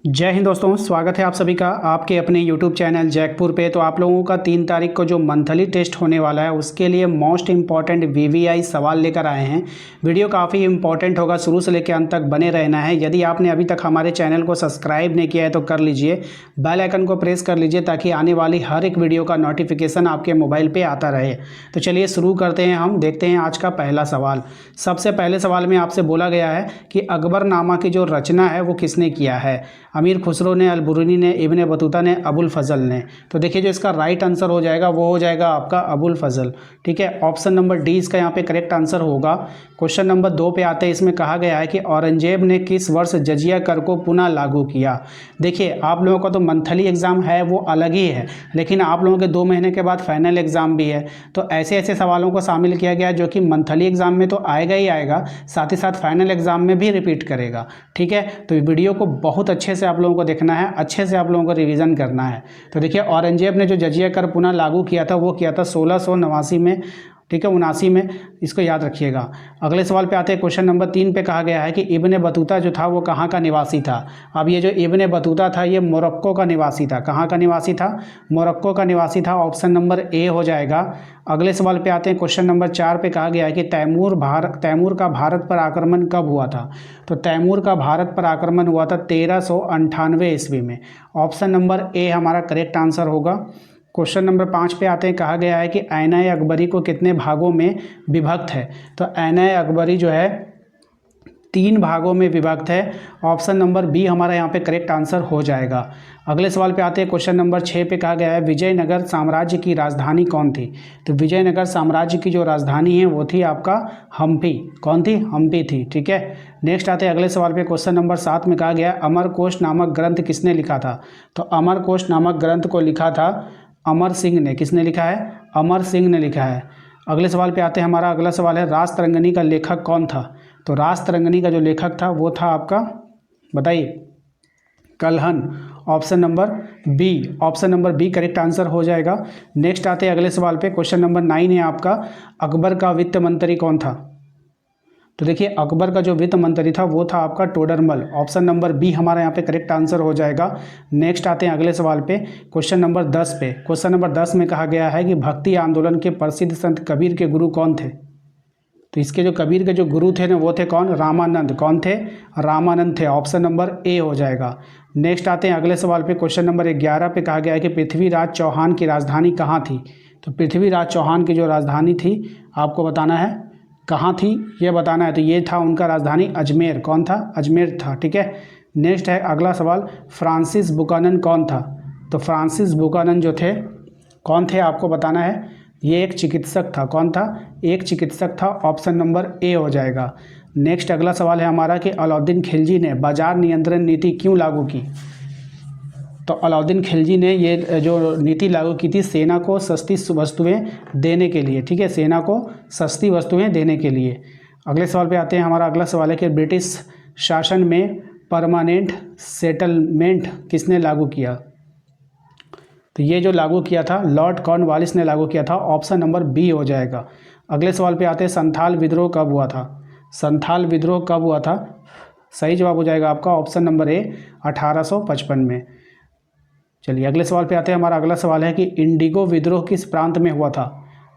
जय हिंद दोस्तों, स्वागत है आप सभी का आपके अपने YouTube चैनल जैकपुर पे। तो आप लोगों का 3 तारीख को जो मंथली टेस्ट होने वाला है उसके लिए मोस्ट इम्पॉर्टेंट VVI सवाल लेकर आए हैं। वीडियो काफ़ी इंपॉर्टेंट होगा, शुरू से लेकर अंत तक बने रहना है। यदि आपने अभी तक हमारे चैनल को सब्सक्राइब नहीं किया है तो कर लीजिए, बेल आइकन को प्रेस कर लीजिए ताकि आने वाली हर एक वीडियो का नोटिफिकेशन आपके मोबाइल पर आता रहे। तो चलिए शुरू करते हैं, हम देखते हैं आज का पहला सवाल। सबसे पहले सवाल में आपसे बोला गया है कि अकबरनामा की जो रचना है वो किसने किया है। अमीर खुसरो ने, अल-बुरूनी ने, इब्न बतूता ने, अबुल फजल ने। तो देखिए जो इसका राइट आंसर हो जाएगा वो हो जाएगा आपका अबुल फजल। ठीक है, ऑप्शन नंबर डी इसका यहाँ पे करेक्ट आंसर होगा। क्वेश्चन नंबर 2 पे आते हैं। इसमें कहा गया है कि औरंगजेब ने किस वर्ष जजिया कर को पुनः लागू किया। देखिए आप लोगों का तो मंथली एग्जाम है वो अलग ही है, लेकिन आप लोगों के 2 महीने के बाद फाइनल एग्जाम भी है। तो ऐसे ऐसे सवालों को शामिल किया गया जो कि मंथली एग्जाम में तो आएगा ही आएगा, साथ ही साथ फाइनल एग्जाम में भी रिपीट करेगा। ठीक है, तो वीडियो को बहुत अच्छे से आप लोगों को देखना है, अच्छे से आप लोगों को रिवीजन करना है। तो देखिए औरंगजेब ने जो जजिया कर पुनः लागू किया था वो किया था 1689 में। ठीक है, 79 में, इसको याद रखिएगा। अगले सवाल पे आते हैं। क्वेश्चन नंबर 3 पे कहा गया है कि इब्ने बतूता जो था वो कहाँ का निवासी था। अब ये जो इब्ने बतूता था ये मोरक्को का निवासी था। कहाँ का निवासी था? मोरक्को का निवासी था। ऑप्शन नंबर ए हो जाएगा। अगले सवाल पे आते हैं। क्वेश्चन नंबर 4 पे कहा गया है कि तैमूर का भारत पर आक्रमण कब हुआ था। तो तैमूर का भारत पर आक्रमण हुआ था 1398 ईस्वी में। ऑप्शन नंबर ए हमारा करेक्ट आंसर होगा। क्वेश्चन नंबर 5 पे आते हैं। कहा गया है कि ऐन-ए अकबरी को कितने भागों में विभक्त है। तो ऐन-ए अकबरी जो है 3 भागों में विभक्त है। ऑप्शन नंबर बी हमारा यहाँ पे करेक्ट आंसर हो जाएगा। अगले सवाल पे आते हैं। क्वेश्चन नंबर 6 पे कहा गया है विजयनगर साम्राज्य की राजधानी कौन थी। तो विजयनगर साम्राज्य की जो राजधानी है वो थी आपका हम्पी। कौन थी? हम्पी थी। ठीक है, नेक्स्ट आते हैं अगले सवाल पे। क्वेश्चन नंबर 7 में कहा गया अमरकोश नामक ग्रंथ किसने लिखा था। तो अमरकोश नामक ग्रंथ को लिखा था अमर सिंह ने। किसने लिखा है? अमर सिंह ने लिखा है। अगले सवाल पे आते हैं। हमारा अगला सवाल है रासतरंगिणी का लेखक कौन था। तो रासतरंगिणी का जो लेखक था वो था आपका, बताइए, Kalhan. Option number B correct answer हो जाएगा। नेक्स्ट आते हैं अगले सवाल पे। क्वेश्चन नंबर 9 है आपका अकबर का वित्त मंत्री कौन था। तो देखिए अकबर का जो वित्त मंत्री था वो था आपका टोडरमल। ऑप्शन नंबर बी हमारा यहाँ पे करेक्ट आंसर हो जाएगा। नेक्स्ट आते हैं अगले सवाल पे। क्वेश्चन नंबर 10 पे। क्वेश्चन नंबर 10 में कहा गया है कि भक्ति आंदोलन के प्रसिद्ध संत कबीर के गुरु कौन थे। तो इसके जो कबीर के जो गुरु थे ना वो थे कौन? रामानंद। कौन थे? रामानंद थे। ऑप्शन नंबर ए हो जाएगा। नेक्स्ट आते हैं अगले सवाल पे। क्वेश्चन नंबर 11 पे कहा गया है कि पृथ्वीराज चौहान की राजधानी कहाँ थी। तो पृथ्वीराज चौहान की जो राजधानी थी आपको बताना है कहाँ थी, ये बताना है। तो ये था उनका राजधानी अजमेर। कौन था? अजमेर था। ठीक है, नेक्स्ट है अगला सवाल फ्रांसिस बुकानन कौन था। तो फ्रांसिस बुकानन जो थे कौन थे आपको बताना है। ये एक चिकित्सक था। कौन था? एक चिकित्सक था। ऑप्शन नंबर ए हो जाएगा। नेक्स्ट अगला सवाल है हमारा कि अलाउद्दीन खिलजी ने बाजार नियंत्रण नीति क्यों लागू की। तो अलाउद्दीन खिलजी ने ये जो नीति लागू की थी सेना को सस्ती वस्तुएं देने के लिए। ठीक है, सेना को सस्ती वस्तुएं देने के लिए। अगले सवाल पे आते हैं। हमारा अगला सवाल है कि ब्रिटिश शासन में परमानेंट सेटलमेंट किसने लागू किया। तो ये जो लागू किया था लॉर्ड कॉर्नवालिस ने लागू किया था। ऑप्शन नंबर बी हो जाएगा। अगले सवाल पे आते हैं संथाल विद्रोह कब हुआ था। संथाल विद्रोह कब हुआ था? सही जवाब हो जाएगा आपका ऑप्शन नंबर ए 1855 में। चलिए अगले सवाल पे आते हैं। हमारा अगला सवाल है कि इंडिगो विद्रोह किस प्रांत में हुआ था।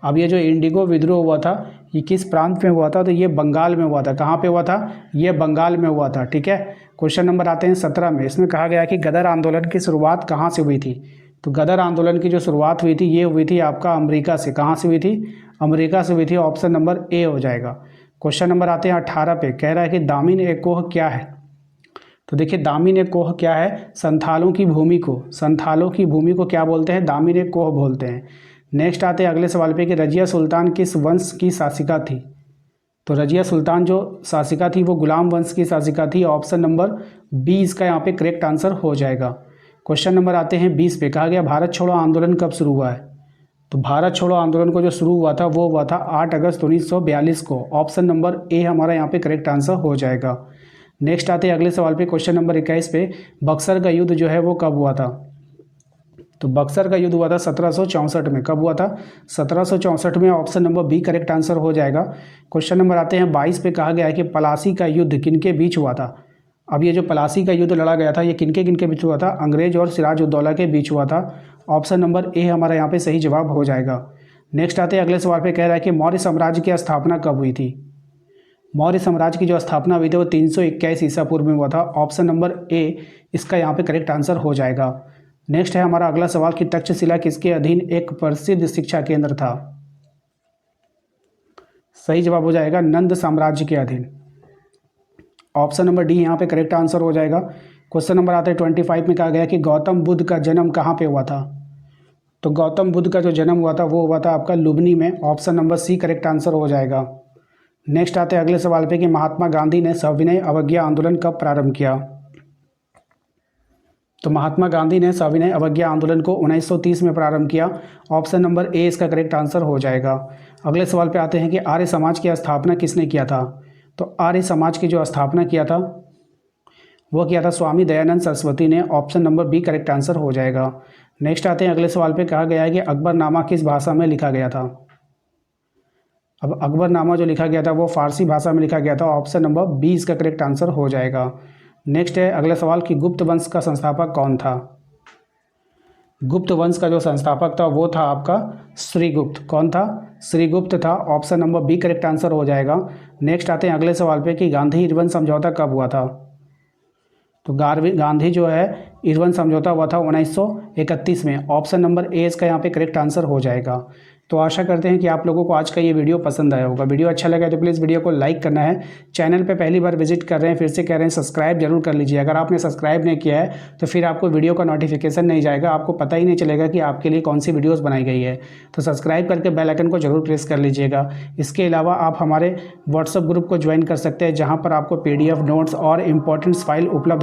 अब ये जो इंडिगो विद्रोह हुआ था ये किस प्रांत में हुआ था। तो ये बंगाल में हुआ था। कहाँ पे हुआ था? ये बंगाल में हुआ था। ठीक है, क्वेश्चन नंबर आते हैं 17 में। इसमें कहा गया कि गदर आंदोलन की शुरुआत कहाँ से हुई थी। तो गदर आंदोलन की जो शुरुआत हुई थी ये हुई थी आपका अमेरिका से। कहाँ से हुई थी? अमेरिका से हुई थी। ऑप्शन नंबर ए हो जाएगा। क्वेश्चन नंबर आते हैं 18 पे। कह रहा है कि दामिन-ए-कोह क्या है। तो देखिए दामिन-ए-कोह क्या है? संथालों की भूमि को क्या बोलते हैं? दामिन-ए-कोह बोलते हैं। नेक्स्ट आते हैं अगले सवाल पे कि रजिया सुल्तान किस वंश की शासिका थी। तो रजिया सुल्तान जो शासिका थी वो गुलाम वंश की शासिका थी। ऑप्शन नंबर बी इसका यहाँ पे करेक्ट आंसर हो जाएगा। क्वेश्चन नंबर आते हैं 20 पे। कहा गया भारत छोड़ो आंदोलन कब शुरू हुआ है। तो भारत छोड़ो आंदोलन को जो शुरू हुआ था वो हुआ था 8 अगस्त 1942 को। ऑप्शन नंबर ए हमारा यहाँ पे करेक्ट आंसर हो जाएगा। नेक्स्ट आते हैं अगले सवाल पे। क्वेश्चन नंबर 21 पे बक्सर का युद्ध जो है वो कब हुआ था। तो बक्सर का युद्ध हुआ था 1764 में। कब हुआ था? 1764 में। Option number B correct answer हो जाएगा। क्वेश्चन नंबर आते हैं 22 पे। कहा गया है कि पलासी का युद्ध किनके बीच हुआ था। अब ये जो प्लासी का युद्ध लड़ा गया था ये किनके बीच हुआ था? अंग्रेज और सिराजुद्दौला के बीच हुआ था। ऑप्शन नंबर ए हमारा यहाँ पे सही जवाब हो जाएगा। नेक्स्ट आते हैं अगले सवाल पे, कह रहा है कि मौर्य साम्राज्य की स्थापना कब हुई थी? मौर्य साम्राज्य की जो स्थापना हुई थी वो 321 ईसा पूर्व में हुआ था। ऑप्शन नंबर ए इसका यहाँ पे करेक्ट आंसर हो जाएगा। नेक्स्ट है हमारा अगला सवाल कि तक्षशिला किसके अधीन एक प्रसिद्ध शिक्षा केंद्र था? सही जवाब हो जाएगा नंद साम्राज्य के अधीन। ऑप्शन नंबर डी यहाँ पे करेक्ट आंसर हो जाएगा। क्वेश्चन नंबर आता है 25 में कहा गया कि गौतम बुद्ध का जन्म कहाँ पे हुआ था? तो गौतम बुद्ध का जो जन्म हुआ था वो हुआ था आपका लुबनी में। Option number C correct answer हो जाएगा। नेक्स्ट आते हैं अगले सवाल पे कि महात्मा गांधी ने सविनय अवज्ञा आंदोलन कब प्रारंभ किया? तो महात्मा गांधी ने सविनय अवज्ञा आंदोलन को 1930 में प्रारंभ किया। ऑप्शन नंबर ए इसका करेक्ट आंसर हो जाएगा। अगले सवाल पे आते हैं कि आर्य समाज की स्थापना किसने किया था? तो आर्य समाज की जो स्थापना किया था वो किया था स्वामी दयानंद सरस्वती ने। Option number B correct answer हो जाएगा। नेक्स्ट आते हैं अगले सवाल पे, कहा गया है कि अकबरनामा किस भाषा में लिखा गया था? अब अकबरनामा जो लिखा गया था वो फारसी भाषा में लिखा गया था। ऑप्शन नंबर बी इसका करेक्ट आंसर हो जाएगा। नेक्स्ट है अगला सवाल कि गुप्त वंश का संस्थापक कौन था? गुप्त वंश का जो संस्थापक था वो था आपका श्रीगुप्त। कौन था? श्रीगुप्त था। Option number B correct answer हो जाएगा। नेक्स्ट आते हैं अगले सवाल पे कि गांधी इरविन समझौता कब हुआ था? तो गांधी जो है इरविन समझौता हुआ था 1931 में। ऑप्शन नंबर ए इसका यहाँ पे करेक्ट आंसर हो जाएगा। तो आशा करते हैं कि आप लोगों को आज का ये वीडियो पसंद आया होगा। वीडियो अच्छा लगा तो प्लीज़ वीडियो को लाइक करना है। चैनल पे पहली बार विजिट कर रहे हैं फिर से कह रहे हैं सब्सक्राइब जरूर कर लीजिए। अगर आपने सब्सक्राइब नहीं किया है तो फिर आपको वीडियो का नोटिफिकेशन नहीं जाएगा, आपको पता ही नहीं चलेगा कि आपके लिए कौन सी वीडियोज़ बनाई गई है। तो सब्सक्राइब करके बेल आइकन को जरूर प्रेस कर लीजिएगा। इसके अलावा आप हमारे व्हाट्सएप ग्रुप को ज्वाइन कर सकते हैं जहाँ पर आपको PDF नोट्स और इंपॉर्टेंट्स फाइल उपलब्ध